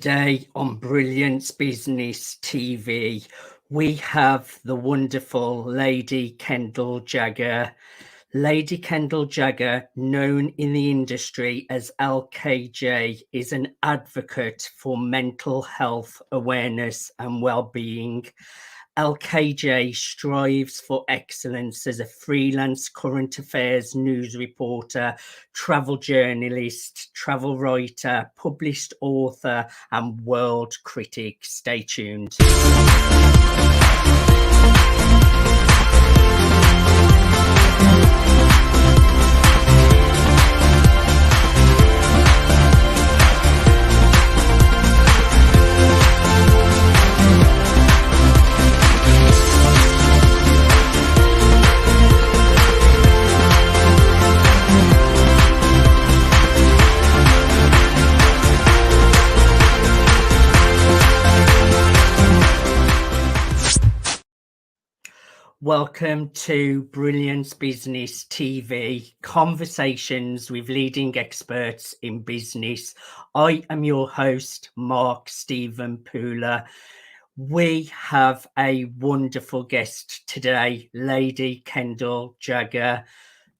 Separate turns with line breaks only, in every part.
Today on Brilliance Business TV, we have the wonderful Lady Kendal Jaggar. Lady Kendal Jaggar, known in the industry as LKJ, is an advocate for mental health awareness and well-being. LKJ strives for excellence as a freelance current affairs news reporter, travel journalist, travel writer, published author, and world critic. Stay tuned. Welcome to Brilliance Business TV, conversations with leading experts in business. I am your host, Mark Stephen Pooler. We have a wonderful guest today, Lady Kendal Jaggar.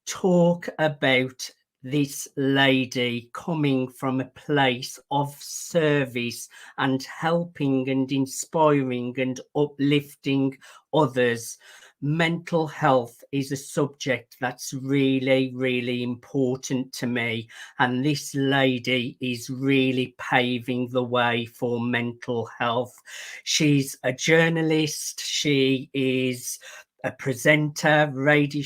Talk about this lady coming from a place of service and helping and inspiring and uplifting others. Mental health is a subject that's really, really important to me. And this lady is really paving the way for mental health. She's a journalist. She is a presenter, radio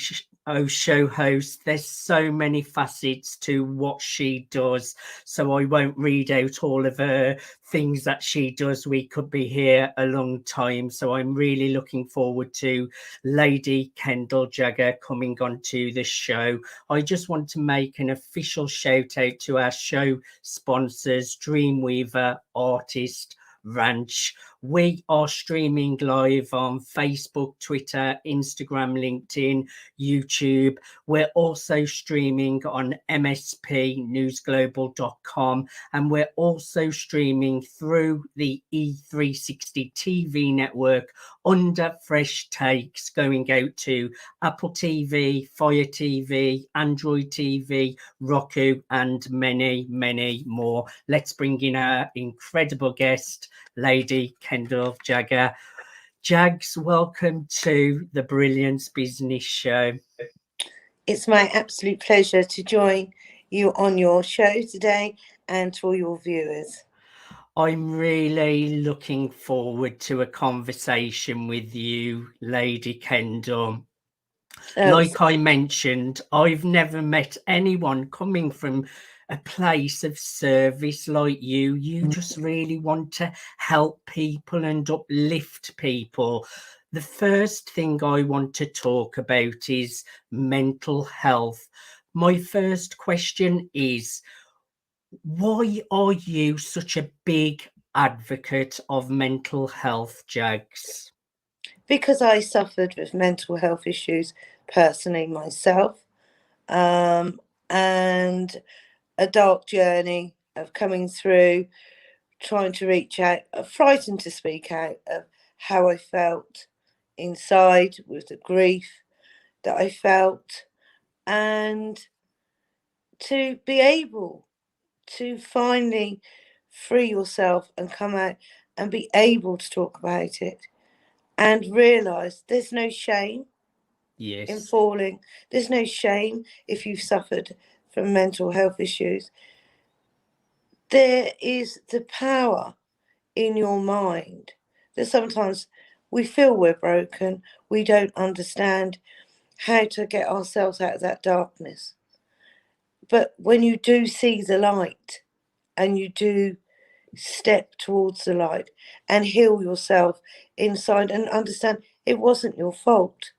show host. There's so many facets to what she does, so I won't read out all of her things that she does. We could be here a long time, so I'm really looking forward to Lady Kendal Jaggar coming onto the show. I just want to make an official shout out to our show sponsors, Dreamweaver Artist Ranch. We are streaming live on Facebook, Twitter, Instagram, LinkedIn, YouTube. We're also streaming on mspnewsglobal.com, and we're also streaming through the E360 TV network under Fresh Takes, going out to Apple TV, Fire TV, Android TV, Roku, and many, many more. Let's bring in our incredible guest, Lady Kendal Jaggar. Jags, welcome to the Brilliance Business Show.
It's my absolute pleasure to join you on your show today and to all your viewers.
I'm really looking forward to a conversation with you, Lady Kendal. Like I mentioned, I've never met anyone coming from a place of service like you. You just really want to help people and uplift people. The first thing I want to talk about is mental health. My first question is, why are you such a big advocate of mental health, Jags?
Because I suffered with mental health issues personally myself, and a dark journey of coming through, trying to reach out, frightened to speak out of how I felt inside with the grief that I felt, and to be able to finally free yourself and come out and be able to talk about it and realise there's no shame in falling. There's no shame if you've suffered from mental health issues. There is the power in your mind that sometimes we feel we're broken. We don't understand how to get ourselves out of that darkness. But when you do see the light and you do step towards the light and heal yourself inside and understand it wasn't your fault.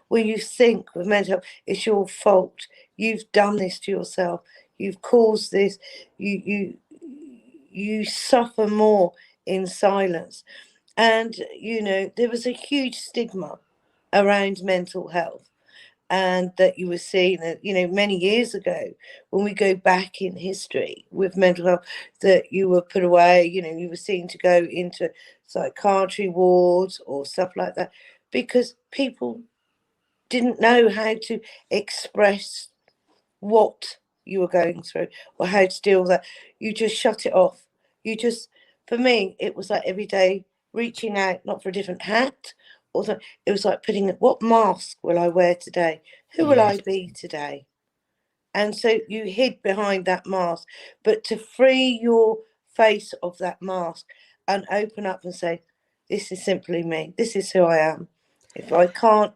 When you think with mental health, it's your fault. You've done this to yourself. You've caused this. You suffer more in silence. And, you know, there was a huge stigma around mental health. and that you were seeing that, many years ago, when we go back in history with mental health, that you were put away, you were seen to go into psychiatry wards or stuff like that, because people didn't know how to express what you were going through or how to deal with that. You just shut it off. For me, it was like every day reaching out, not for a different hat, it was like putting, what mask will I wear today? Who will
Yes.
I be today? And so you hid behind that mask. But to free your face of that mask and open up and say, this is simply me. This is who I am. If I can't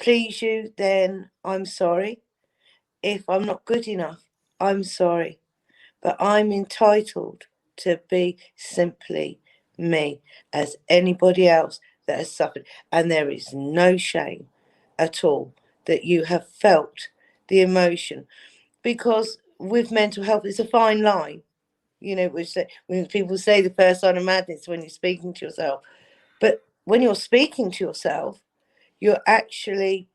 please you, then I'm sorry. If I'm not good enough, I'm sorry. But I'm entitled to be simply me, as anybody else that has suffered. And there is no shame at all that you have felt the emotion, because with mental health, it's a fine line, which when people say the first sign of madness when you're speaking to yourself. But when you're speaking to yourself, you're actually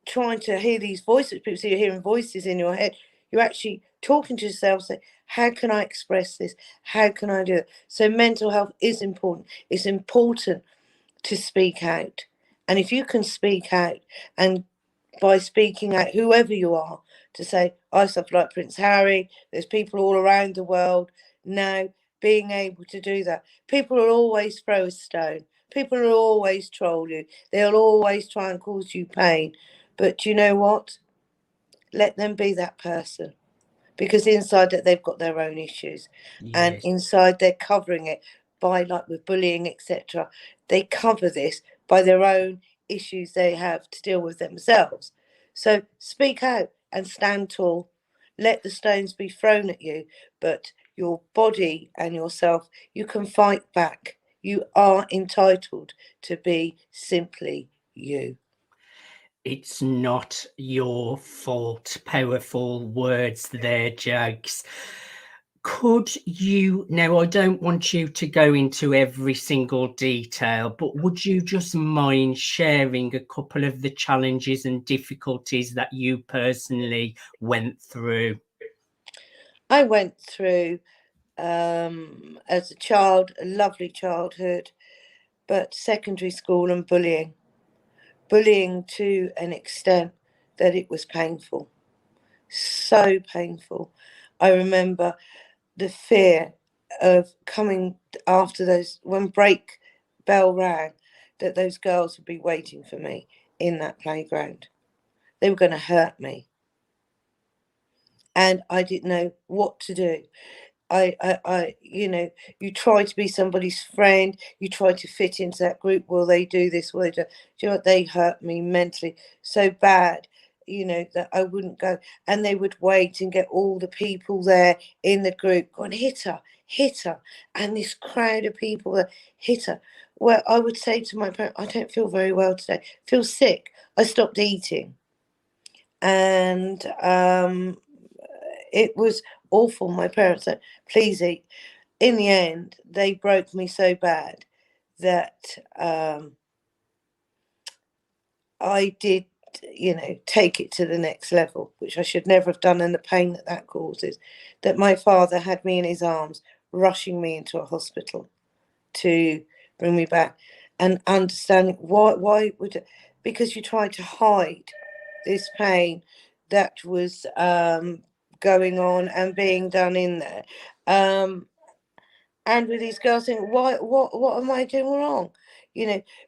trying to hear these voices. People say you're hearing voices in your head. You're actually talking to yourself, say, how can I express this? How can I do it? So mental health is important. It's important to speak out. And if you can speak out, and by speaking out, whoever you are, to say, I suffer like Prince Harry, there's people all around the world now, being able to do that. People will always throw a stone. People will always troll you. They'll always try and cause you pain. But you know what? Let them be that person, because inside that they've got their own issues, and
Yes.
inside they're covering it by, like with bullying, etc. They cover this by their own issues they have to deal with themselves. So speak out and stand tall. Let the stones be thrown at you, but your body and yourself, you can fight back. You are entitled to be simply you.
It's not your fault. Powerful words there, Jags. Could you, now I don't want you to go into every single detail, but would you just mind sharing a couple of the challenges and difficulties that you personally went through?
I went through, as a child, a lovely childhood, but secondary school and bullying to an extent that it was painful, so painful. I remember the fear of coming after those, when break bell rang, that those girls would be waiting for me in that playground. They were going to hurt me, and I didn't know what to do. You try to be somebody's friend. You try to fit into that group. Will they do this? Will they do? Do you know what? They hurt me mentally so bad, that I wouldn't go. And they would wait and get all the people there in the group going, hit her. And this crowd of people that hit her. Well, I would say to my parents, I don't feel very well today. I feel sick. I stopped eating. And it was awful. My parents said, please eat. In the end, they broke me so bad that I did, take it to the next level, which I should never have done, and the pain that that causes. That my father had me in his arms, rushing me into a hospital to bring me back, and understanding why would it, because you tried to hide this pain that was going on and being done in there. And with these girls saying, what am I doing wrong?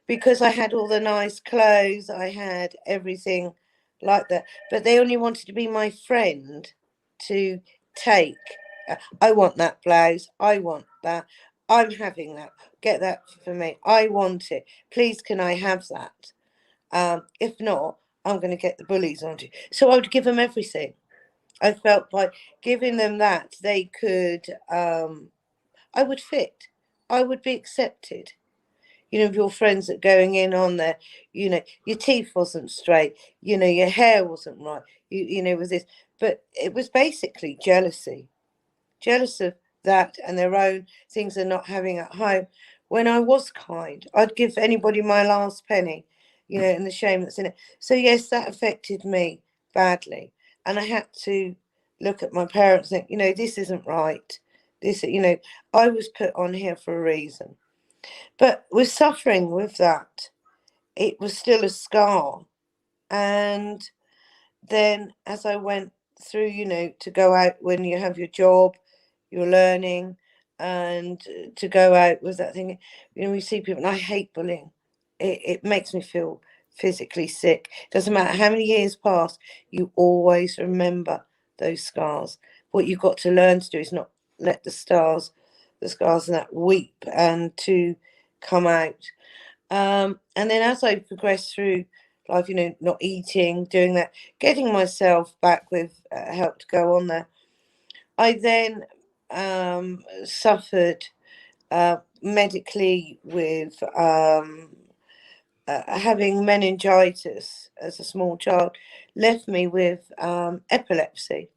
Because I had all the nice clothes, I had everything like that. But they only wanted to be my friend to take. I want that blouse. I want that. I'm having that. Get that for me. I want it. Please, can I have that? If not, I'm going to get the bullies on you. So I would give them everything. I felt by giving them that, they could, I would fit. I would be accepted. Your friends that going in on there, your teeth wasn't straight, your hair wasn't right, with this. But it was basically jealousy. Jealous of that and their own things they're not having at home. When I was kind, I'd give anybody my last penny. and the shame that's in it. So yes, that affected me badly, and I had to look at my parents and think, this isn't right. This, I was put on here for a reason. But with suffering with that, it was still a scar. And then as I went through, to go out when you have your job, you're learning, and to go out with that thing, we see people, and I hate bullying. It makes me feel physically sick. Doesn't matter how many years pass, you always remember those scars. What you've got to learn to do is not let the scars and that weep and to come out. And then as I progressed through life, not eating, doing that, getting myself back with help to go on there, I then suffered medically with having meningitis as a small child, left me with epilepsy.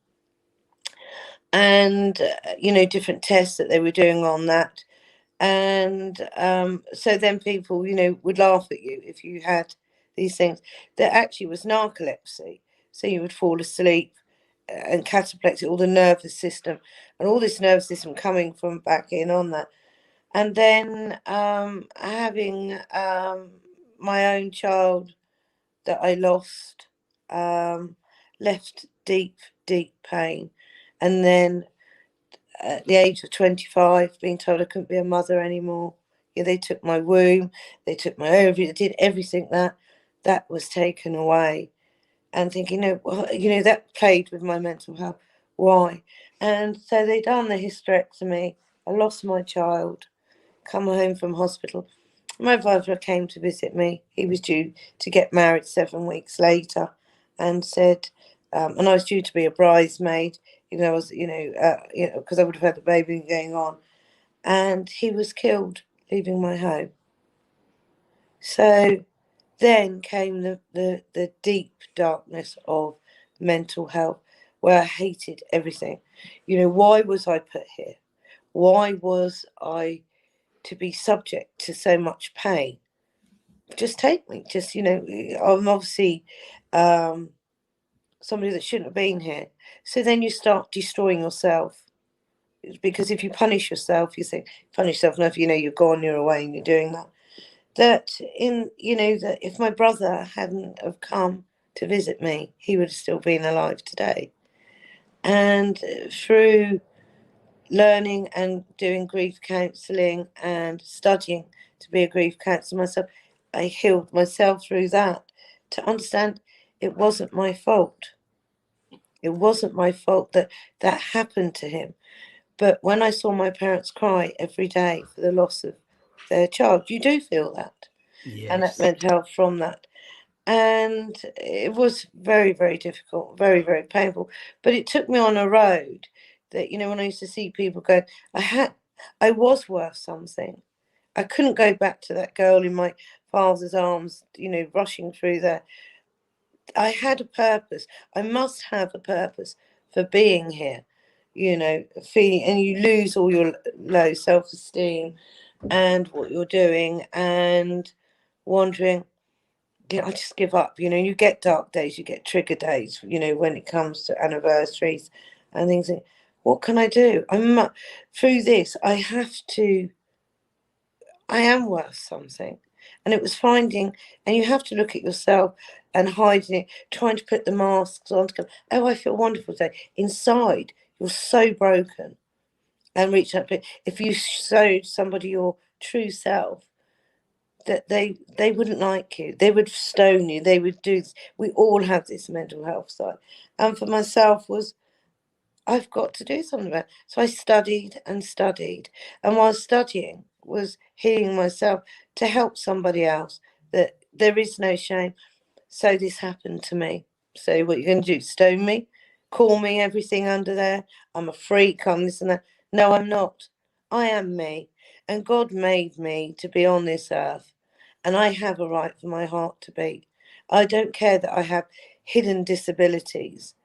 And, different tests that they were doing on that. And so then people, would laugh at you if you had these things. There actually was narcolepsy. So you would fall asleep and cataplexy, all the nervous system, and all this nervous system coming from back in on that. And then having my own child that I lost, left deep, deep pain. And then at the age of 25, being told I couldn't be a mother anymore. Yeah, they took my womb, they took my ovary, they did everything that was taken away. And thinking, that played with my mental health. Why? And so they done the hysterectomy. I lost my child, come home from hospital. My brother came to visit me. He was due to get married 7 weeks later, and said, and I was due to be a bridesmaid, even though I was, because I would have had the baby going on. And he was killed leaving my home. So then came the deep darkness of mental health, where I hated everything. Why was I put here? Why was I to be subject to so much pain? Just take me. Just, I'm obviously somebody that shouldn't have been here. So then you start destroying yourself. Because if you punish yourself, you think, punish yourself enough, you're gone, you're away, and you're doing that. That that if my brother hadn't have come to visit me, he would have still been alive today. And through learning and doing grief counselling and studying to be a grief counsellor myself, I healed myself through that to understand it wasn't my fault. It wasn't my fault that happened to him. But when I saw my parents cry every day for the loss of their child, you do feel that.
Yes.
And that mental health from that. And it was very, very difficult, very, very painful. But it took me on a road that, when I used to see people go, I was worth something. I couldn't go back to that girl in my father's arms, rushing through there. I had a purpose. I must have a purpose for being here, feeling, and you lose all your low self-esteem and what you're doing and wondering, I just give up. You get dark days, you get trigger days, when it comes to anniversaries and things. What can I do? Through this, I am worth something. And it was finding, and you have to look at yourself and hiding it, trying to put the masks on to go, oh, I feel wonderful today. Inside, you're so broken. And reach up. If you showed somebody your true self, that they wouldn't like you. They would stone you. They would do this. We all have this mental health side. And for myself was, I've got to do something about it. So I studied and studied. And while studying was healing myself to help somebody else, that there is no shame. So this happened to me. So what you're going to do, stone me? Call me everything under there? I'm a freak, I'm this and that. No, I'm not. I am me. And God made me to be on this earth. And I have a right for my heart to beat. I don't care that I have hidden disabilities,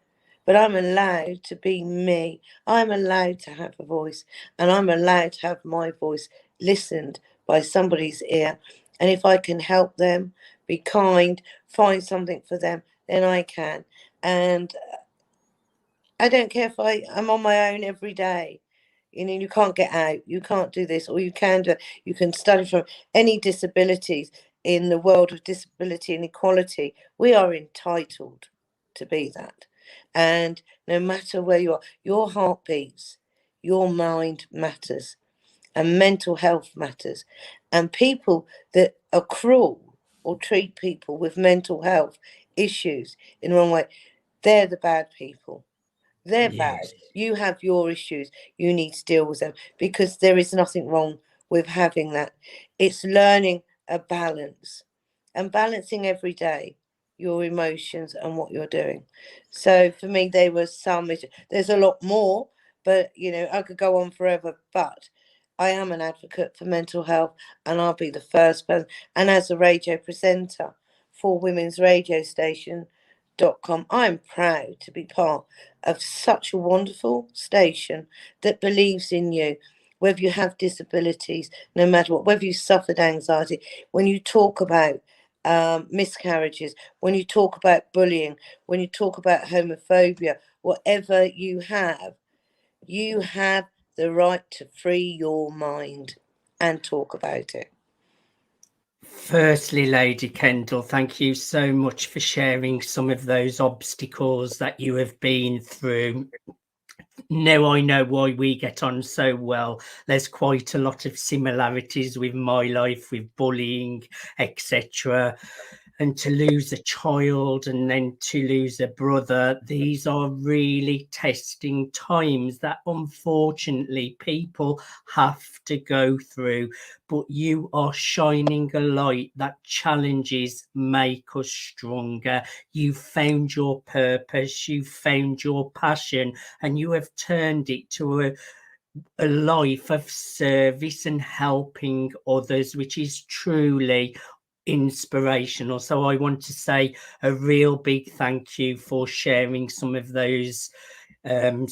but I'm allowed to be me. I'm allowed to have a voice, and I'm allowed to have my voice listened by somebody's ear. And if I can help them be kind, find something for them, then I can. And I don't care if I'm on my own every day. You know, you can't get out, you can't do this, or you can do it. You can study from any disabilities in the world of disability and equality. We are entitled to be that. And no matter where you are, your heart beats, your mind matters, and mental health matters. And people that are cruel or treat people with mental health issues in the wrong way, they're the bad people. They're bad.
Yes.
You have your issues. You need to deal with them, because there is nothing wrong with having that. It's learning a balance and balancing every day your emotions and what you're doing. So for me, there was some. There's a lot more, but you know, I could go on forever. But I am an advocate for mental health, and I'll be the first person. And as a radio presenter for Women's Radio Station.com, I'm proud to be part of such a wonderful station that believes in you, whether you have disabilities, no matter what, whether you suffered anxiety. When you talk about miscarriages, when you talk about bullying, when you talk about homophobia, whatever you have the right to free your mind and talk about it.
Firstly, Lady Kendal, thank you so much for sharing some of those obstacles that you have been through. Now I know why we get on so well. There's quite a lot of similarities with my life, with bullying, etc. And to lose a child and then to lose a brother, these are really testing times that unfortunately people have to go through. But you are shining a light that challenges make us stronger. You've found your purpose, you've found your passion, and you have turned it to a life of service and helping others, which is truly inspirational. So I want to say a real big thank you for sharing some of those um,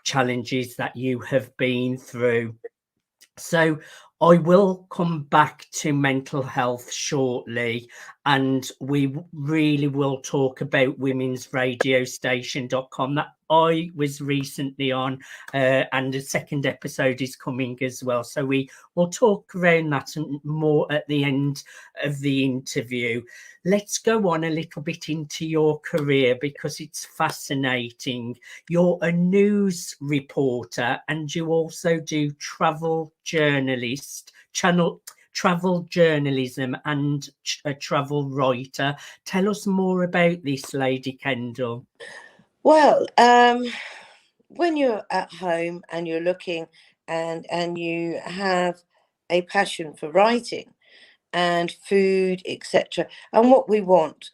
challenges that you have been through. So I will come back to mental health shortly, and we really will talk about women's radio station.com that I was recently on, and the second episode is coming as well. So we will talk around that and more at the end of the interview. Let's go on a little bit into your career because it's fascinating. You're a news reporter and you also do travel journalism and a travel writer. Tell us more about this, Lady Kendal.
Well, when you're at home and you're looking and you have a passion for writing and food, etc., and what we want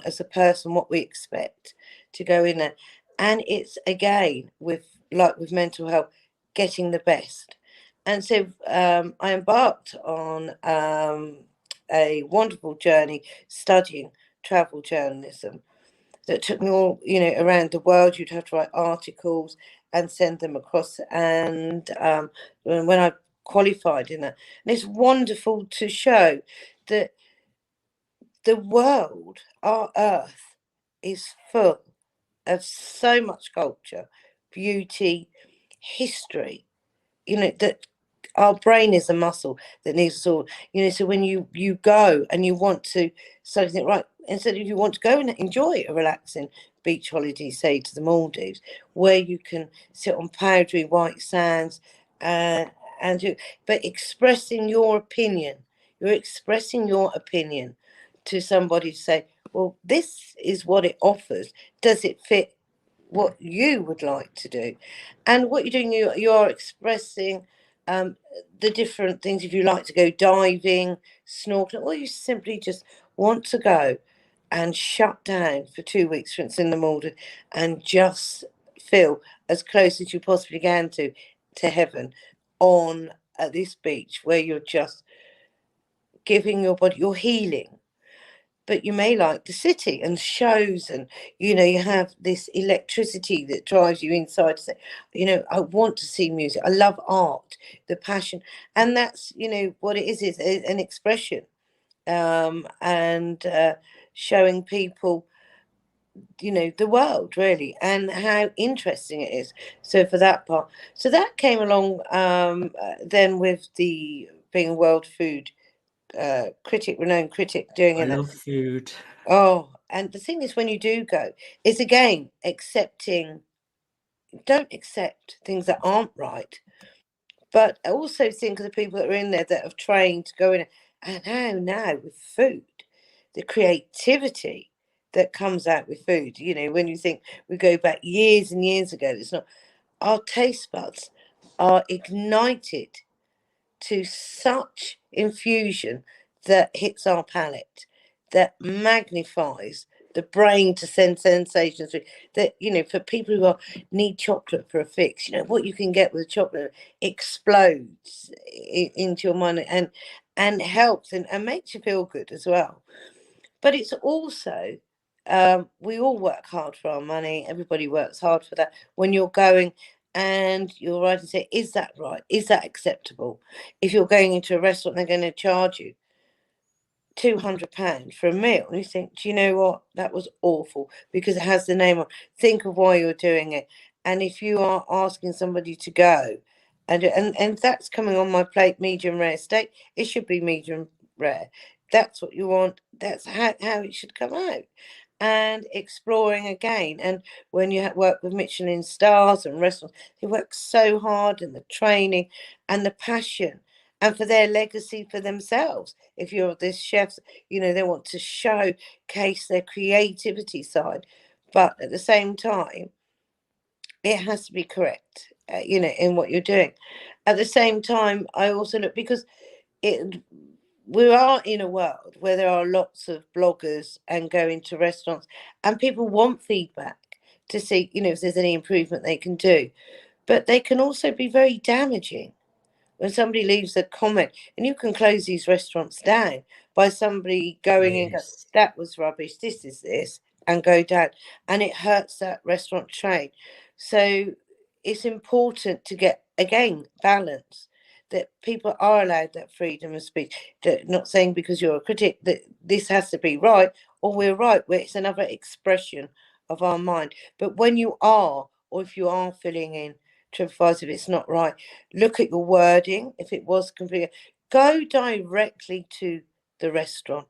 as a person, what we expect to go in there. And it's again with like with mental health, getting the best. And so I embarked on a wonderful journey studying travel journalism that took me all, you know, around the world. You'd have to write articles and send them across. And when I qualified in that, and it's wonderful to show that the world, our earth, is full of so much culture, beauty, history, you know, that our brain is a muscle that needs us all, you know. So when you go and you want to study something, right, instead of you want to go and enjoy a relaxing beach holiday, say to the Maldives, where you can sit on powdery white sands, uh, but expressing your opinion, you're expressing your opinion to somebody to say, well, this is what it offers, does it fit what you would like to do? And what you're doing, you are expressing the different things. If you like to go diving, snorkeling, or you simply just want to go and shut down for 2 weeks, for instance, in the Maldives, and just feel as close as you possibly can to heaven on at this beach, where you're just giving your body, you're healing. But you may like the city and shows, and you know, you have this electricity that drives you inside to say, you know, I want to see music, I love art, the passion. And that's, you know, what it is an expression and showing people, the world really, and how interesting it is. So for that part, so that came along then with the being a world food critic, renowned critic, doing
I
it.
love food.
Oh, and the thing is, when you do go, is again accepting. Don't accept things that aren't right, but also think of the people that are in there that have trained to go in. And how now with food, the creativity that comes out with food. When you think we go back years and years ago, it's not, our taste buds are ignited to such infusion that hits our palate, that magnifies the brain to send sensations that, for people who need chocolate for a fix, what you can get with chocolate explodes into your mind, and helps and makes you feel good as well. But it's also, we all work hard for our money. Everybody works hard for that. When you're going and you're right and say, is that right? Is that acceptable? If you're going into a restaurant, they're going to charge you £200 for a meal, and you think, do you know what? That was awful because it has the name on. Think of why you're doing it, and if you are asking somebody to go, and that's coming on my plate, medium rare steak, it should be medium rare. That's what you want. That's how it should come out. And exploring again, and when you work with Michelin stars and restaurants, they work so hard, and the training and the passion, and for their legacy for themselves. If you're this chefs, they want to showcase their creativity side, but at the same time, it has to be correct, in what you're doing. At the same time, I also look, because it we are in a world where there are lots of bloggers and go into restaurants, and people want feedback to see, if there's any improvement they can do. But they can also be very damaging when somebody leaves a comment, and you can close these restaurants down by somebody going and go,
Yes.
that was rubbish, this is this, and go down, and it hurts that restaurant chain. So it's important to get, again, balance, that people are allowed that freedom of speech, that not saying because you're a critic that this has to be right or we're right, where it's another expression of our mind. But when you are, or if you are filling in TripAdvisor, if it's not right, look at your wording. If it was completely, go directly to the restaurant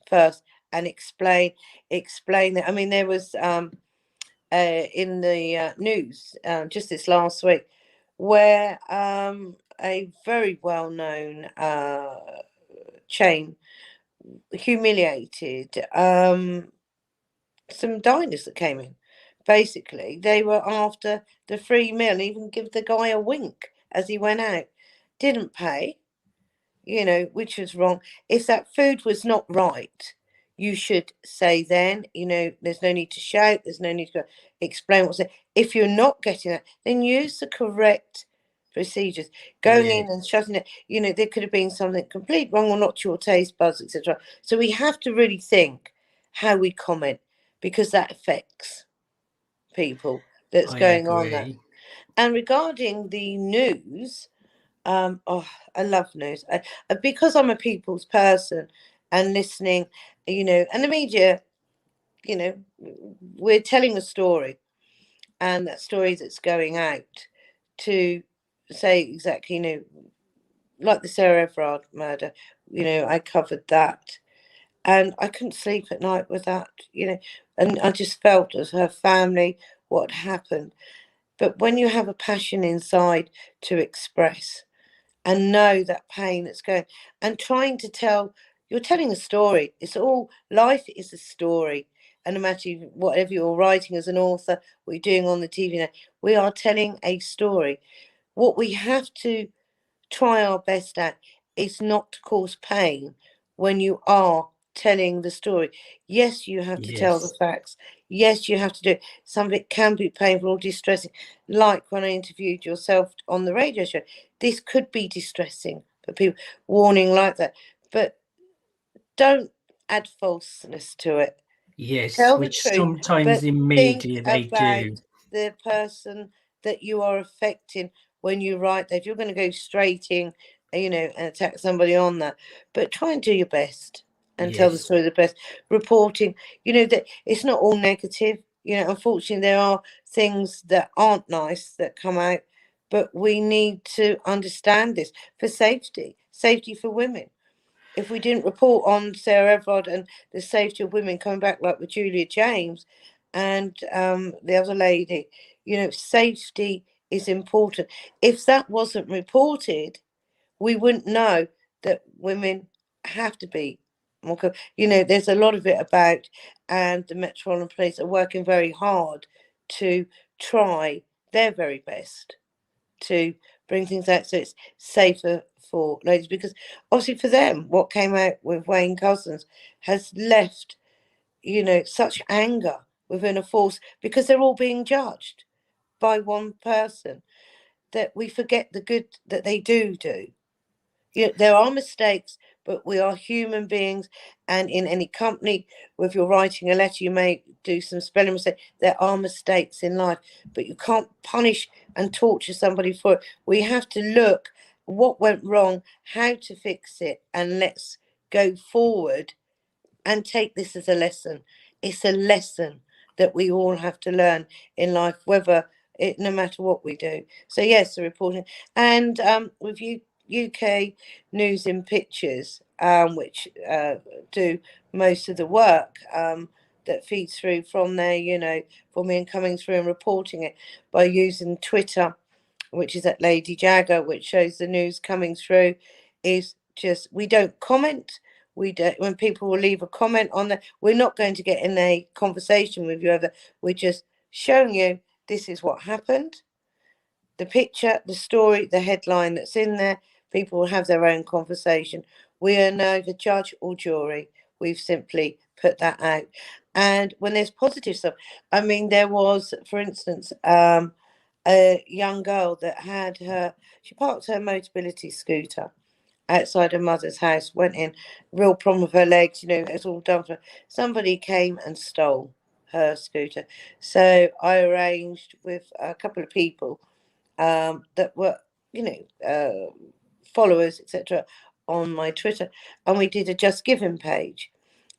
first and explain that. I mean, there was in the news just this last week, where a very well-known chain humiliated some diners that came in. Basically, they were after the free meal, even give the guy a wink as he went out. Didn't pay, which was wrong. If that food was not right, you should say then, there's no need to shout, there's no need to explain what's there. If you're not getting that, then use the correct procedures. Going
Yeah.
in and shutting it, there could have been something complete wrong or not to your taste buds, etc. So we have to really think how we comment, because that affects people that's
I
going on there.
agree.
And regarding the news, oh, I love news. Because I'm a people's person and listening, and the media, you know, we're telling a story, and that story that's going out to say exactly, like the Sarah Everard murder, I covered that, and I couldn't sleep at night with that, and I just felt as her family what happened. But when you have a passion inside to express and know that pain that's going, and trying to tell, you're telling a story. It's all, life is a story. And no matter whatever you're writing as an author, what you're doing on the TV now, we are telling a story. What we have to try our best at is not to cause pain when you are telling the story. Yes, you have to tell the
Yes.
facts. Yes, you have to do it. Some of it can be painful or distressing. Like when I interviewed yourself on the radio show, this could be distressing for people, warning like that. But don't add falseness to it.
Yes,
Tell the
which
truth,
sometimes
but
in
think
media they
about
do.
the person that you are affecting when you write that. If you're going to go straight in, and attack somebody on that, but try and do your best. and tell the
Yes.
story the best. Reporting, that it's not all negative. Unfortunately, there are things that aren't nice that come out, but we need to understand this for safety for women. If we didn't report on Sarah Everard and the safety of women coming back, like with Julia James and the other lady, safety is important. If that wasn't reported, we wouldn't know that women have to be more. There's a lot of it about, and the Metropolitan Police are working very hard to try their very best to bring things out so it's safer for ladies, because obviously for them what came out with Wayne Couzens has left such anger within a force, because they're all being judged by one person, that we forget the good that they do. There are mistakes, but we are human beings. And in any company, if you're writing a letter, you may do some spelling mistakes. There are mistakes in life, but you can't punish and torture somebody for it. We have to look what went wrong, how to fix it, and let's go forward and take this as a lesson. It's a lesson that we all have to learn in life, no matter what we do. So yes, the reporting, and with UK News and Pictures, which do most of the work, that feeds through from there, for me, and coming through and reporting it by using Twitter, which is at Lady Jaggar, which shows the news coming through, is just, we don't comment. We don't, when people will leave a comment on that, we're not going to get in a conversation with you over. We're just showing you this is what happened. The picture, the story, the headline that's in there, people will have their own conversation. We are neither judge or jury. We've simply put that out. And when there's positive stuff, I mean, there was, for instance, a young girl that she parked her Motability scooter outside her mother's house, went in, real problem with her legs, it's all done for her. Somebody came and stole her scooter. So I arranged with a couple of people that were, followers, etc., on my Twitter, and we did a Just Giving page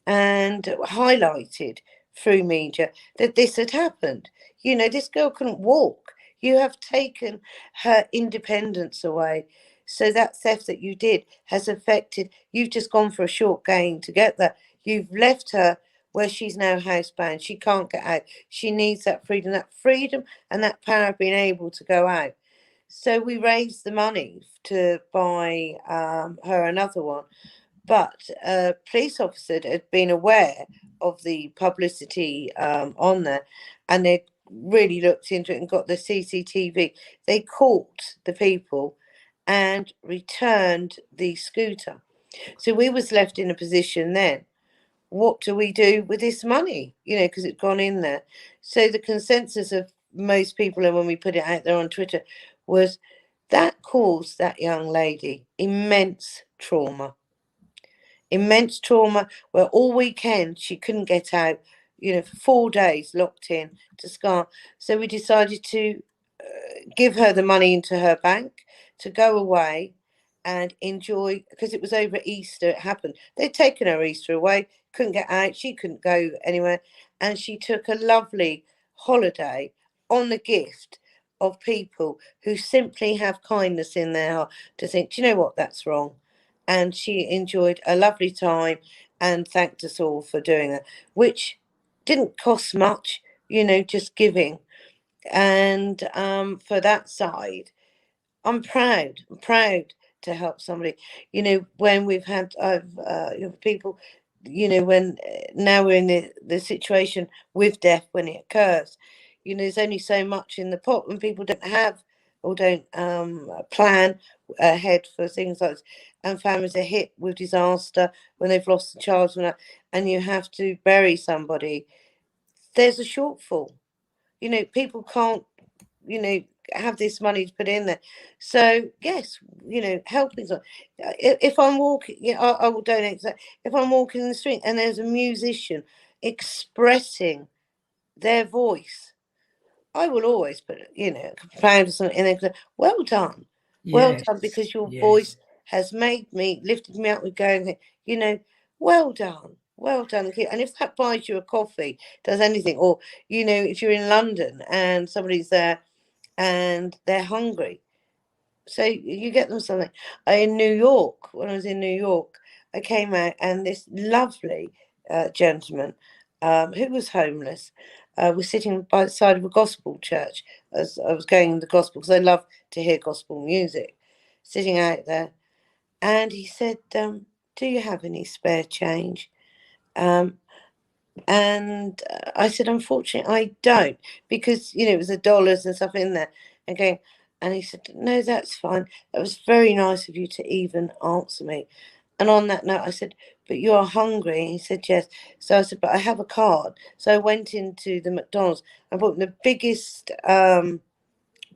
and highlighted through media that this had happened. This girl couldn't walk. You have taken her independence away. So that theft that you did has affected, you've just gone for a short gain to get that. You've left her where she's now housebound. She can't get out. She needs that freedom and that power of being able to go out. So we raised the money to buy her another one. But a police officer had been aware of the publicity on there, and they really looked into it and got the CCTV. They caught the people and returned the scooter. So we was left in a position then. What do we do with this money? Because it's gone in there. So the consensus of most people, and when we put it out there on Twitter, was that caused that young lady immense trauma, where all weekend she couldn't get out, for 4 days locked in to Scar. So we decided to give her the money into her bank to go away and enjoy, because it was over Easter, it happened. They'd taken her Easter away, couldn't get out, she couldn't go anywhere, and she took a lovely holiday on the gift of people who simply have kindness in their heart to think, do you know what, that's wrong. And she enjoyed a lovely time and thanked us all for doing it, which didn't cost much, just giving. And for that side, I'm proud to help somebody. When we've had people, when now we're in the situation with death when it occurs, there's only so much in the pot when people don't have or don't plan ahead for things like this. And families are hit with disaster when they've lost a child, and you have to bury somebody. There's a shortfall. People can't, you know, have this money to put in there. So yes, helping. If I'm walking, I will donate. If I'm walking in the street and there's a musician expressing their voice, I will always put, a pound or something in there. Well done, well
Yes.
done, because your
Yes.
voice has made me, lifted me up with going, you know, well done. Well done. And if that buys you a coffee, does anything, or, if you're in London and somebody's there and they're hungry, so you get them something. In New York, when I was in New York, I came out and this lovely gentleman who was homeless was sitting by the side of a gospel church as I was going in the gospel, because I love to hear gospel music, sitting out there. And he said, do you have any spare change? And I said, unfortunately, I don't, because, it was the dollars and stuff in there. And he said, no, that's fine. It was very nice of you to even answer me. And on that note, I said, but you are hungry? And he said, yes. So I said, but I have a card. So I went into the McDonald's and bought the biggest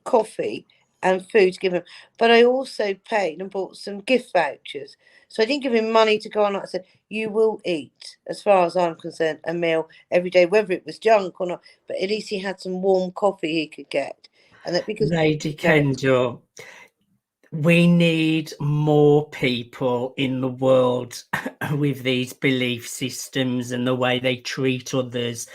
coffee and food to give him. But I also paid and bought some gift vouchers. So I didn't give him money to go on. I said, you will eat, as far as I'm concerned, a meal every day, whether it was junk or not. But at least he had some warm coffee he could get. And that because
Lady Kendal, we need more people in the world with these belief systems and the way they treat others.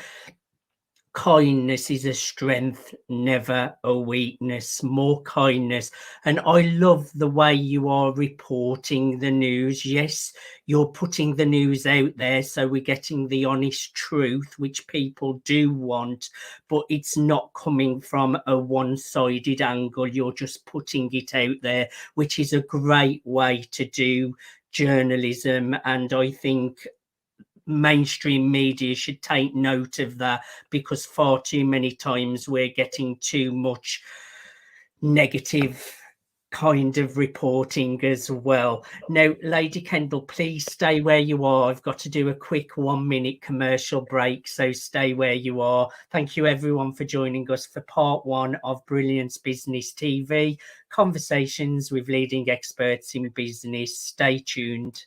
Kindness is a strength, never a weakness. More kindness. And I love the way you are reporting the news. Yes, you're putting the news out there, so we're getting the honest truth, which people do want, but it's not coming from a one-sided angle. You're just putting it out there, which is a great way to do journalism. And I think mainstream media should take note of that, because far too many times we're getting too much negative kind of reporting as well. Now, Lady Kendal, please stay where you are. I've got to do a quick 1 minute commercial break, so stay where you are. Thank you everyone for joining us for part 1 of Brilliance Business TV, conversations with leading experts in business. Stay tuned.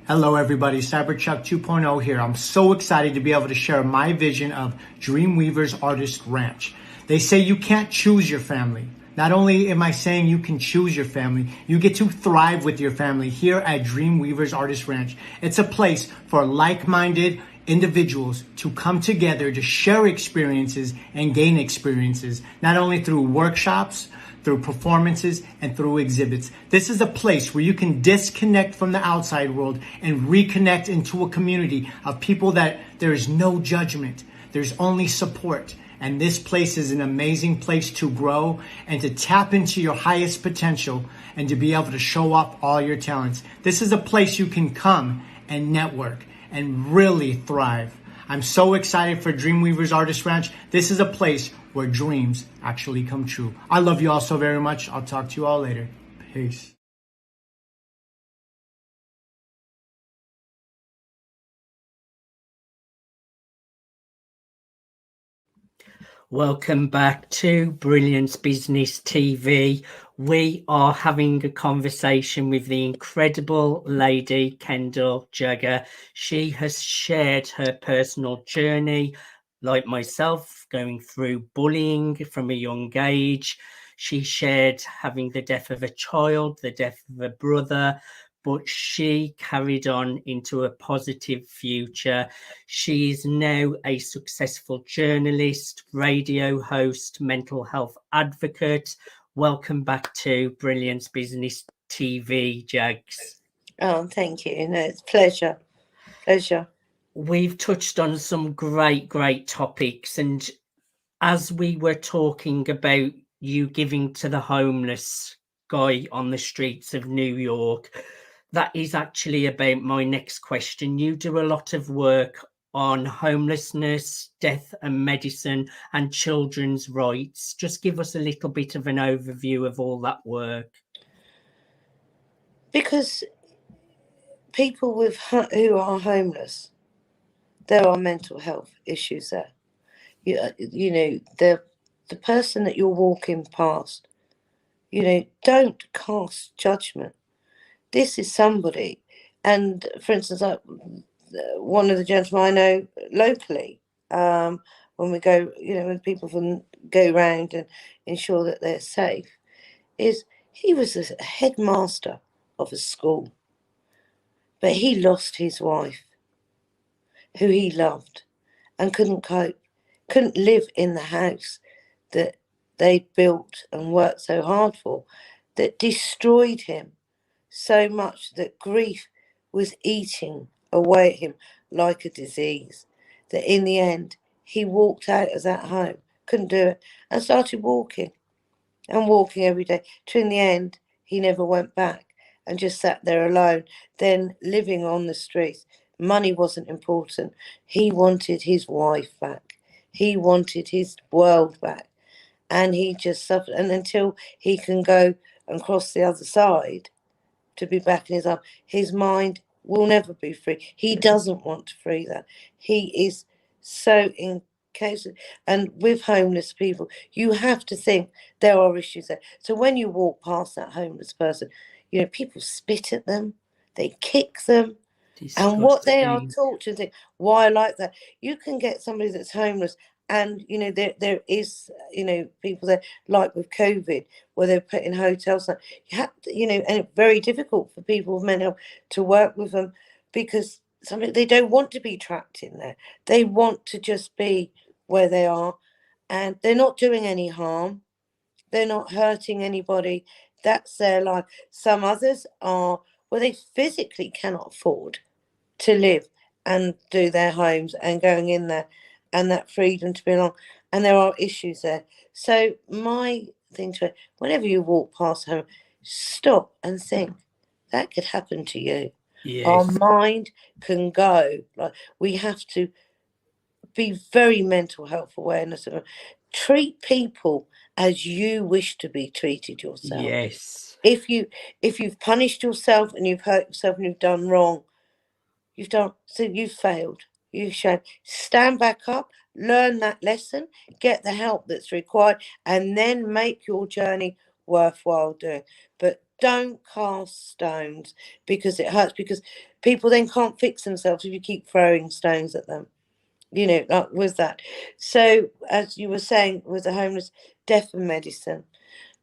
Hello everybody, Cyberchuck 2.0 here. I'm so excited to be able to share my vision of Dreamweavers Artist Ranch. They say you can't choose your family. Not only am I saying you can choose your family, you get to thrive with your family here at Dreamweavers Artist Ranch. It's a place for like-minded individuals to come together to share experiences and gain experiences, not only through workshops, through performances, and through exhibits. This is a place where you can disconnect from the outside world and reconnect into a community of people that there is no judgment. There's only support. And this place is an amazing place to grow and to tap into your highest potential and to be able to show off all your talents. This is a place you can come and network and really thrive. I'm so excited for Dreamweavers Artist Ranch. This is a place where dreams actually come true. I love you all so very much. I'll talk to you all later. Peace.
Welcome back to Brilliance Business TV. We are having a conversation with the incredible lady Kendal Jaggar. She has shared her personal journey, like myself, going through bullying from a young age. She shared having the death of a child, the death of a brother, but she carried on into a positive future. She is now a successful journalist, radio host, mental health advocate. Welcome back to Brilliance Business TV, Jags.
Oh, thank you. No, it's pleasure. Pleasure.
We've touched on some great topics, and as we were talking about you giving to the homeless guy on the streets of New York, that is actually about my next question. You do a lot of work on homelessness, death and medicine, and children's rights. Just give us a little bit of an overview of all that work.
Because people who are homeless, there are mental health issues there. The person that you're walking past, don't cast judgment. This is somebody, and for instance, one of the gentlemen I know locally, when we go, when people can go around and ensure that they're safe, is he was a headmaster of a school, but he lost his wife, who he loved, and couldn't cope, couldn't live in the house that they built and worked so hard for, that destroyed him so much that grief was eating away at him like a disease, that in the end he walked out of that home, couldn't do it, and started walking and walking every day. To in the end, he never went back and just sat there alone, then living on the streets. Money wasn't important. He wanted his wife back. He wanted his world back. And he just suffered. And until he can go and cross the other side to be back in his mind will never be free. He doesn't want to free that. He is so in case. And with homeless people, you have to think there are issues there. So when you walk past that homeless person, people spit at them, they kick them. And what they are
Disgusting.
taught to think, why like that? You can get somebody that's homeless, and there is people there, like with COVID, where they're put in hotels. You have to, and it's very difficult for people with mental health to work with them, because they don't want to be trapped in there. They want to just be where they are, and they're not doing any harm. They're not hurting anybody. That's their life. Some others are where they physically cannot afford to live and do their homes and going in there, and that freedom to belong. And there are issues there. So my thing to it, whenever you walk past home, stop and think, that could happen to you. Our
Yes.
mind can go. Like, we have to be very mental health awareness of it. Treat people as you wish to be treated yourself.
Yes.
If you've punished yourself and you've hurt yourself and you've done wrong, you've failed. You should stand back up, learn that lesson, get the help that's required, and then make your journey worthwhile doing. But don't cast stones, because it hurts, because people then can't fix themselves if you keep throwing stones at them. Like with that. So as you were saying, with the homeless, death and medicine.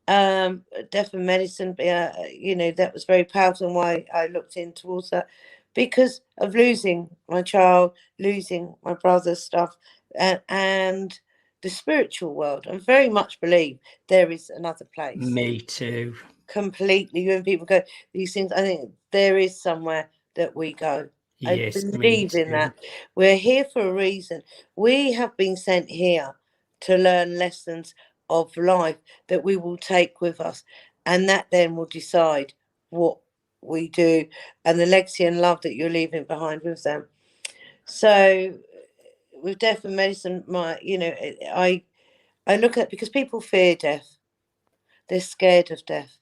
Death and medicine, that was very powerful, and why I looked in towards that, because of losing my child, losing my brother's stuff, and the spiritual world. I very much believe there is another place.
Me too.
Completely. When people go these things, I think there is somewhere that we go. I
Yes, me
believe in
too.
that. We're here for a reason. We have been sent here to learn lessons of life that we will take with us, and that then will decide what we do and the legacy and love that you're leaving behind with them. So with death and medicine, I look at, because people fear death, they're scared of death.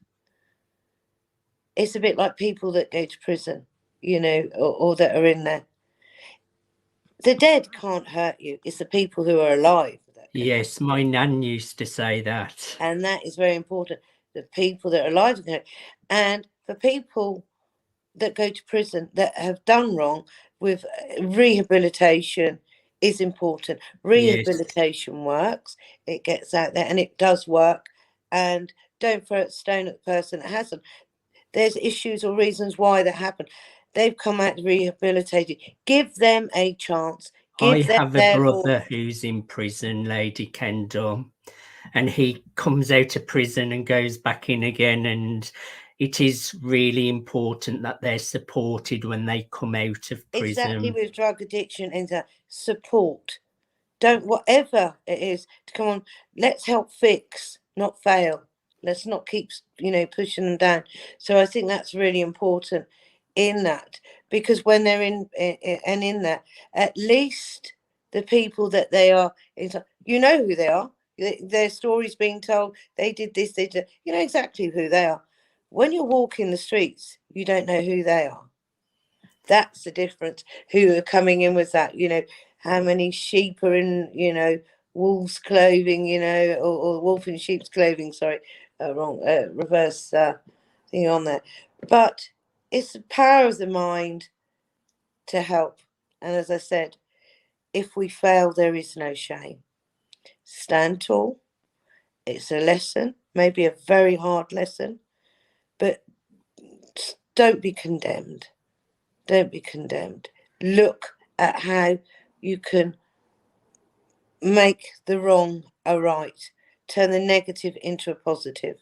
It's a bit like people that go to prison, or that are in there. The dead can't hurt you. It's the people who are alive that can hurt
Yes,
you.
my nan used to say that.
And that is very important. The people that are alive can hurt. And for people that go to prison that have done wrong, with rehabilitation is important.
Yes.
Rehabilitation works. It gets out there and it does work. And don't throw a stone at the person that hasn't. There's issues or reasons why that happened. They've come out rehabilitated. Give them a chance.
I
Give them
have a
their voice.
brother who's in prison, Lady Kendal, and he comes out of prison and goes back in again. And it is really important that they're supported when they come out of
Exactly,
prison.
with drug addiction, is that support. Don't, whatever it is, to come on, let's help fix, not fail. Let's not keep, pushing them down. So I think that's really important in that, because when they're in that, at least the people that they are, who they are. Their stories being told. They did this. They did. You know exactly who they are. When you're walking the streets, you don't know who they are. That's the difference. Who are coming in with that? How many sheep are in, wolves' clothing, or wolf in sheep's clothing? Sorry, wrong, reverse thing on there. But it's the power of the mind to help. And as I said, if we fail, there is no shame. stand tall. It's a lesson, maybe a very hard lesson, but don't be condemned. Don't be condemned. Look at how you can make the wrong a right, turn the negative into a positive.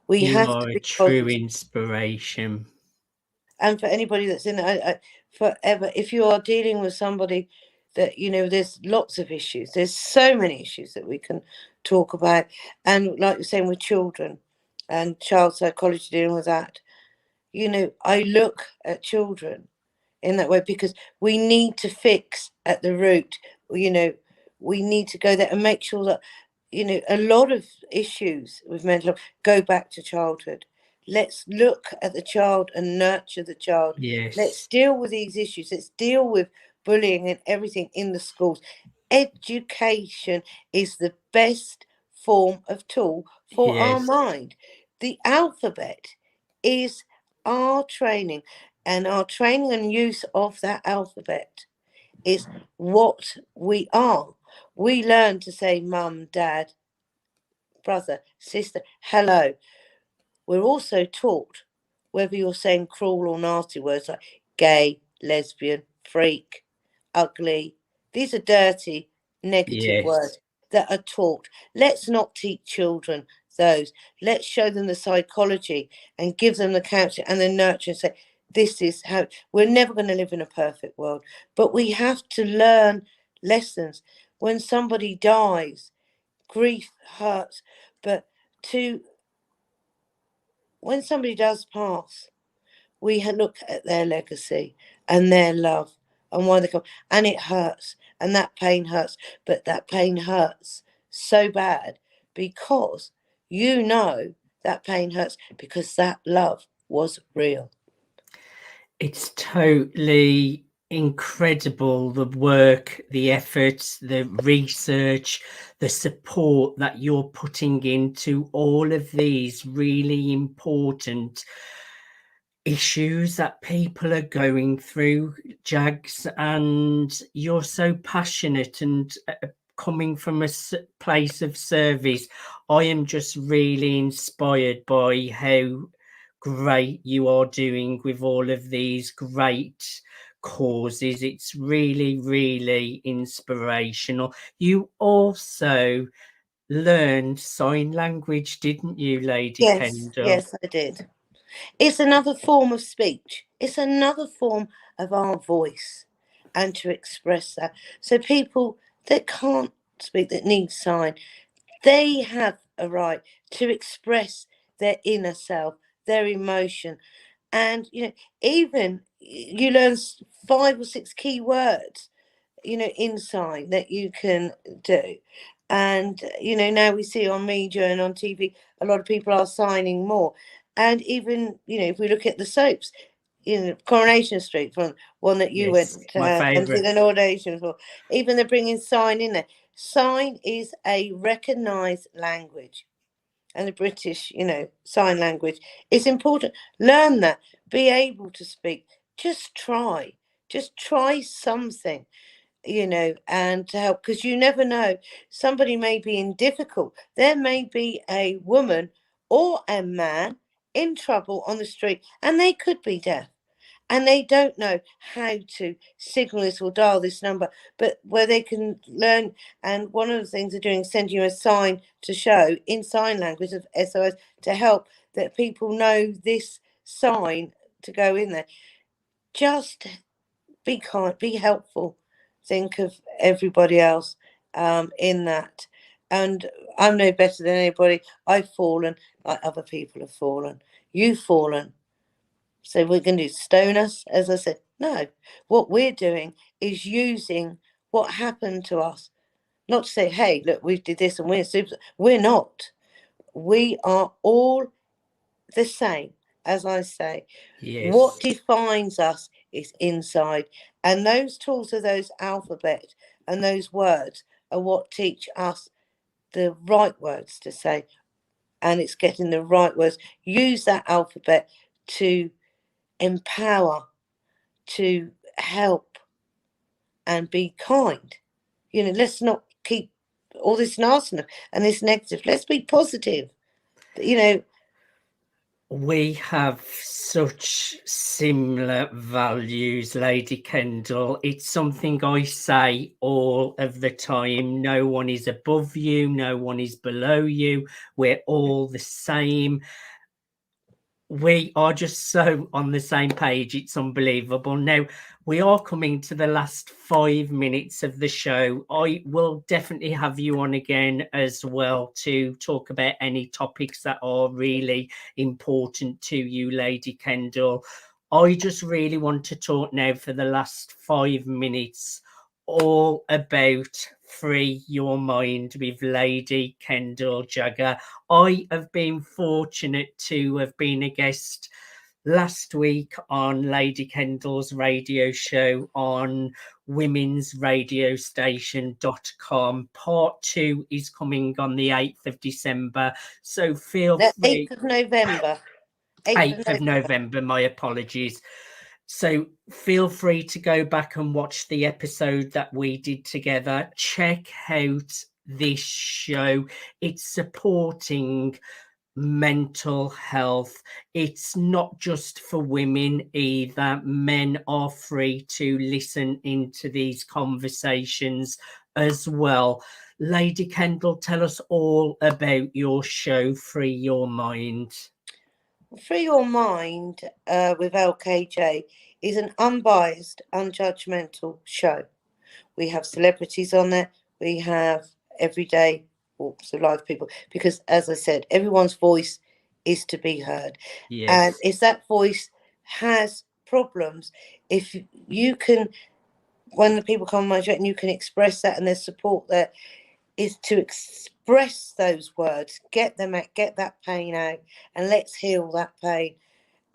We
You
have
are
to
a
be
true
positive.
inspiration.
And for anybody that's in forever, if you are dealing with somebody that, there's lots of issues, there's so many issues that we can talk about. And like you're saying with children and child psychology, dealing with that, I look at children in that way because we need to fix at the root. We need to go there and make sure that, a lot of issues with mental health go back to childhood. Let's look at the child and nurture the child. Let's
Yes.
deal with these issues. Let's deal with bullying and everything in the schools. Education is the best form of tool for our
Yes.
mind. The alphabet is our training, and our training and use of that alphabet is what we are. We learn to say mum, dad, brother, sister, hello. We're also taught whether you're saying cruel or nasty words like gay, lesbian, freak, ugly. These are dirty, negative
Yes.
words that are taught. Let's not teach children those. Let's show them the psychology and give them the counselling and the nurture and say, this is how we're never going to live in a perfect world, but we have to learn lessons. When somebody dies, grief hurts, but when somebody does pass, we look at their legacy and their love and why they come, and it hurts, and that pain hurts, but that pain hurts so bad because that pain hurts because that love was real.
It's totally incredible, the work, the efforts, the research, the support that you're putting into all of these really important issues that people are going through, Jags, and you're so passionate and coming from a place of service. I am just really inspired by how great you are doing with all of these great causes. It's really, really inspirational. You also learned sign language, didn't you, Lady Kendal?
Yes, I did. It's another form of speech. It's another form of our voice and to express that. So people that can't speak, that need sign, they have a right to express their inner self, their emotion. And, even you learn 5 or 6 key words, in sign that you can do. And, now we see on media and on TV, a lot of people are signing more. And even, if we look at the soaps, Coronation Street, from one that you went
Yes,
to
my
and did
favourite.
an ordination for, even they're bringing sign in there. Sign is a recognised language, and the British, sign language is important. Learn that, be able to speak. Just try something, and to help, because you never know. Somebody may be in difficult. There may be a woman or a man in trouble on the street, and they could be deaf. And they don't know how to signal this or dial this number, but where they can learn. And one of the things they're doing is sending you a sign to show in sign language of SOS to help that people know this sign to go in there. Just be kind, be helpful. Think of everybody else in that. And I'm no better than anybody. I've fallen like other people have fallen. You've fallen. So we're going to stone us, as I said. No, what we're doing is using what happened to us. Not to say, hey, look, we did this and we're super. We're not. We are all the same, as I say. What
Yes.
defines us is inside. And those tools are those alphabet, and those words are what teach us the right words to say. And it's getting the right words. Use that alphabet to empower, to help, and be kind. Let's not keep all this nastiness and this negative. Let's be positive. You know,
we have such similar values, Lady Kendal. It's something I say all of the time. No one is above you, no one is below you. We're all the same. We are just so on the same page. It's unbelievable. Now, we are coming to the last 5 minutes of the show. I will definitely have you on again as well to talk about any topics that are really important to you, Lady Kendal. I just really want to talk now for the last 5 minutes all about Free Your Mind with Lady Kendal Jaggar. I have been fortunate to have been a guest last week on Lady Kendal's radio show on womensradiostation.com. Part 2 is coming on the 8th of December. So feel
the
free.
8th of November.
8th of November, my apologies. So feel free to go back and watch the episode that we did together. Check out this show. It's supporting mental health. It's not just for women either. Men are free to listen into these conversations as well. Lady Kendal, tell us all about your show, Free Your Mind.
Free Your Mind with LKJ is an unbiased, unjudgmental show. We have celebrities on there. We have everyday walks of life people. Because, as I said, everyone's voice is to be heard.
Yes.
And if that voice has problems, if you can, when the people come on my show and you can express that and there's support there, is to express those words, get them out, get that pain out, and let's heal that pain,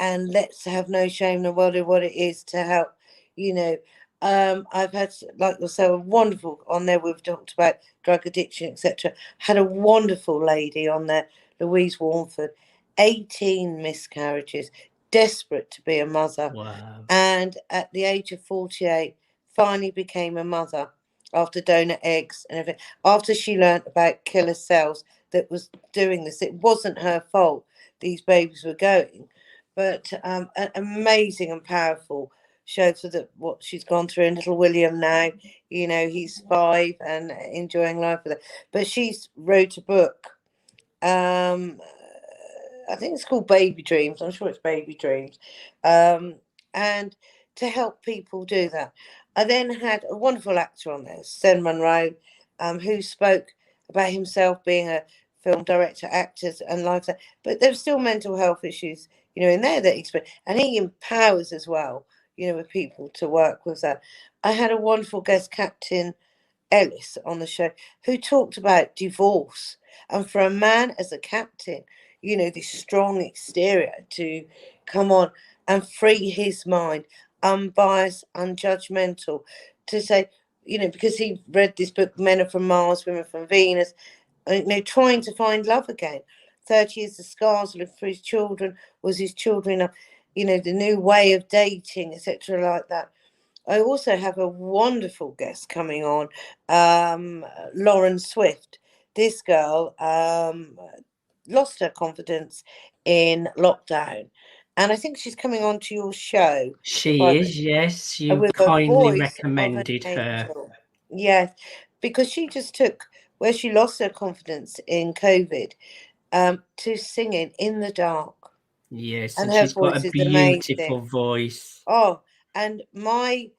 and let's have no shame in what it is to help. You know, I've had, like yourself, a wonderful on there. We've talked about drug addiction, etc. Had a wonderful lady on there, Louise Warnford, 18 miscarriages, desperate to be a mother,
Wow.
and at the age of 48, finally became a mother after donor eggs and everything. After she learnt about killer cells that was doing this, it wasn't her fault these babies were going, but an amazing and powerful show for what she's gone through. And little William now, you know, he's 5 and enjoying life with her. But she's wrote a book. I think it's called Baby Dreams. I'm sure it's Baby Dreams. And to help people do that. I then had a wonderful actor on there, Sen Monroe, who spoke about himself being a film director, actors, and life. But there's still mental health issues, you know, in there that he experienced. And he empowers as well, you know, with people to work with that. I had a wonderful guest, Captain Ellis, on the show, who talked about divorce. And for a man as a captain, you know, this strong exterior to come on and free his mind, unbiased, unjudgmental, to say, you know, because he read this book, Men Are From Mars, Women From Venus, you know, trying to find love again. 30 years of scars lived for his children, was his children, you know, the new way of dating, etc., like that. I also have a wonderful guest coming on, Lauren Swift. This girl lost her confidence in lockdown, and I think she's coming on to your show.
She is, yes. You
With a
kindly
voice of an
recommended her.
angel. Yes, because she just took where she lost her confidence in COVID to singing in the dark.
Yes,
And
and
her
she's got
voice
a
is
beautiful
amazing.
voice.
Oh, and my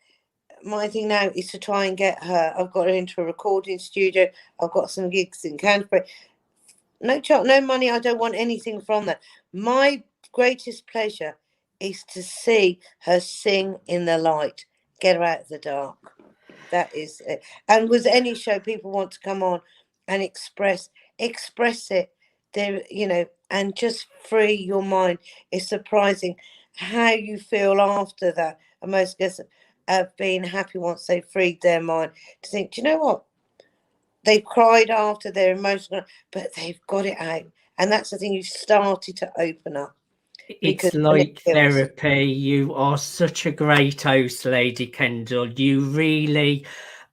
thing now is to try and get her. I've got her into a recording studio. I've got some gigs in Canterbury. No money. I don't want anything from that. My greatest pleasure is to see her sing in the light, get her out of the dark. That is it. And with any show, people want to come on and express it. There, you know, and just free your mind. It's surprising how you feel after that. And most guests have been happy once they've freed their mind to think, do you know what? They cried after, they're emotional, but they've got it out. And that's the thing, you've started to open up.
It's like therapy. You are such a great host, Lady Kendal. You really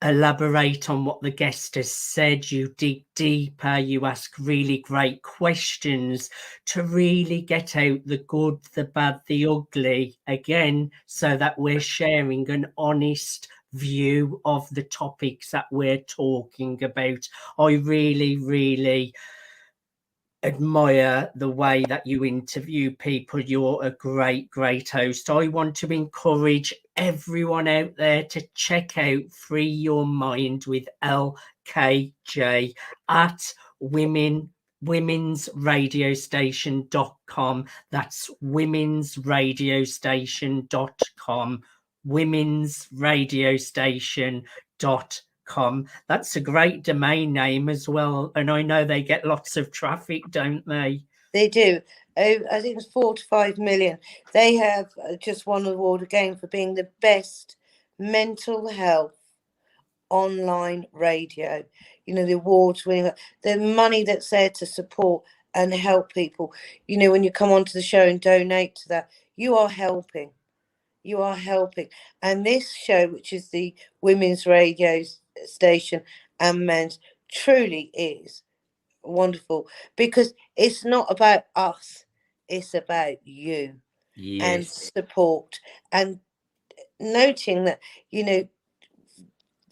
elaborate on what the guest has said, you dig deeper, you ask really great questions to really get out the good, the bad, the ugly, again, so that we're sharing an honest view of the topics that we're talking about. I really, really admire the way that you interview people. You're a great host. I want to encourage everyone out there to check out Free Your Mind with LKJ at womensradiostation.com. That's womensradiostation.com. womensradiostation.com. That's a great domain name as well, and I know they get lots of traffic, don't they?
They do. I think it's 4 to 5 million. They have just won an award again for being the best mental health online radio. You know, the awards winning, the money that's there to support and help people. You know, when you come onto the show and donate to that, you are helping. You are helping. And this show, which is the women's radio station and men's, truly is wonderful, because it's not about us, it's about you.
Yes.
And support, and noting that, you know,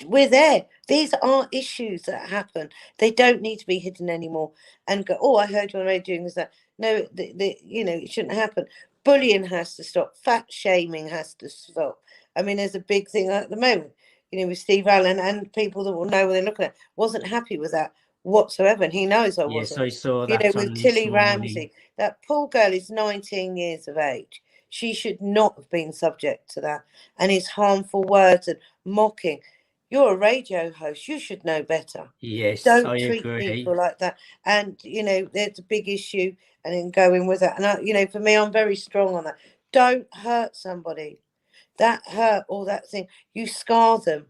we're there. These are issues that happen. They don't need to be hidden anymore and go, oh, I heard you on the radio doing this, that. No, you know, it shouldn't happen. Bullying has to stop. Fat shaming has to stop. I mean, there's a big thing at the moment, you know, with Steve Allen, and people that will know when they're looking at, wasn't happy with that whatsoever, and he knows I wasn't.
Yes, I saw
You
that
know,
on
with
this
Tilly
morning.
Ramsey, that poor girl is 19 years of age. She should not have been subject to that, and his harmful words and mocking. You're a radio host. You should know better.
Yes,
Don't
I
treat
agree.
people like that. And, you know, there's a big issue, and then going with that. And, you know, for me, I'm very strong on that. Don't hurt somebody. That hurt or that thing, you scar them.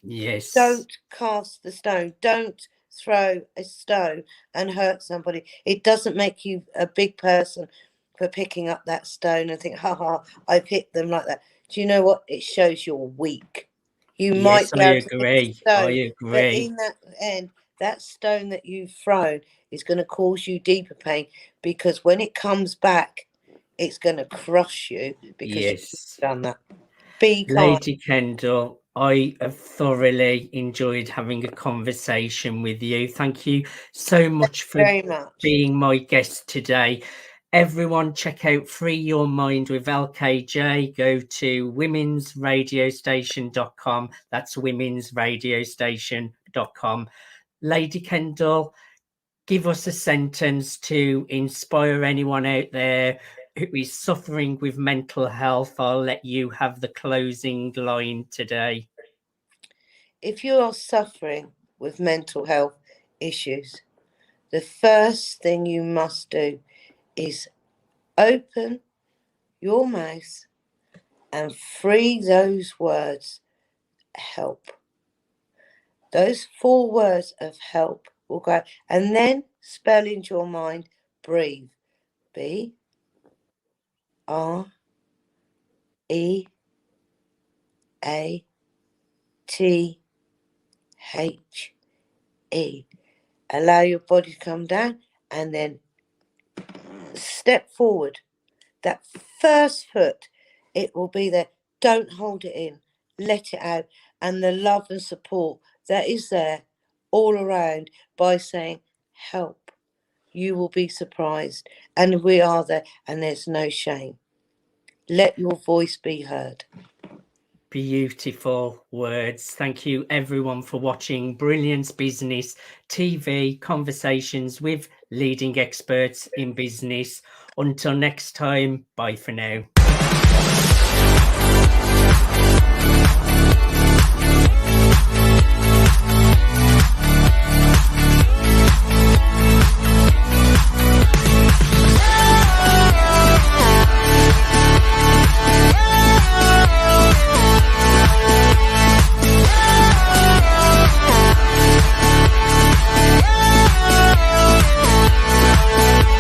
Yes.
Don't cast the stone. Don't throw a stone and hurt somebody. It doesn't make you a big person for picking up that stone and think, I've hit them like that. Do you know what? It shows you're weak. You might be able to hit the stone, but in that end, that stone that you've thrown is going to cause you deeper pain, because when it comes back, it's going to crush you because you've done that. Be kind.
Lady Kendal, I have thoroughly enjoyed having a conversation with you. Thank you so much for being my guest today. Everyone, check out Free Your Mind with LKJ. Go to womensradiostation.com. That's womensradiostation.com. Lady Kendal, give us a sentence to inspire anyone out there who is suffering with mental health. I'll let you have the closing line today.
If you are suffering with mental health issues, the first thing you must do is open your mouth and free those words, help. Those 4 words of help will go, and then spell into your mind, breathe. B-R-E-A-T-H-E. Allow your body to come down, and then step forward. That first foot, it will be there. Don't hold it in. Let it out. And the love and support that is there all around by saying, help. You will be surprised. And we are there, and there's no shame. Let your voice be heard.
Beautiful words. Thank you, everyone, for watching Brilliance Business TV conversations with leading experts in business. Until next time, bye for now.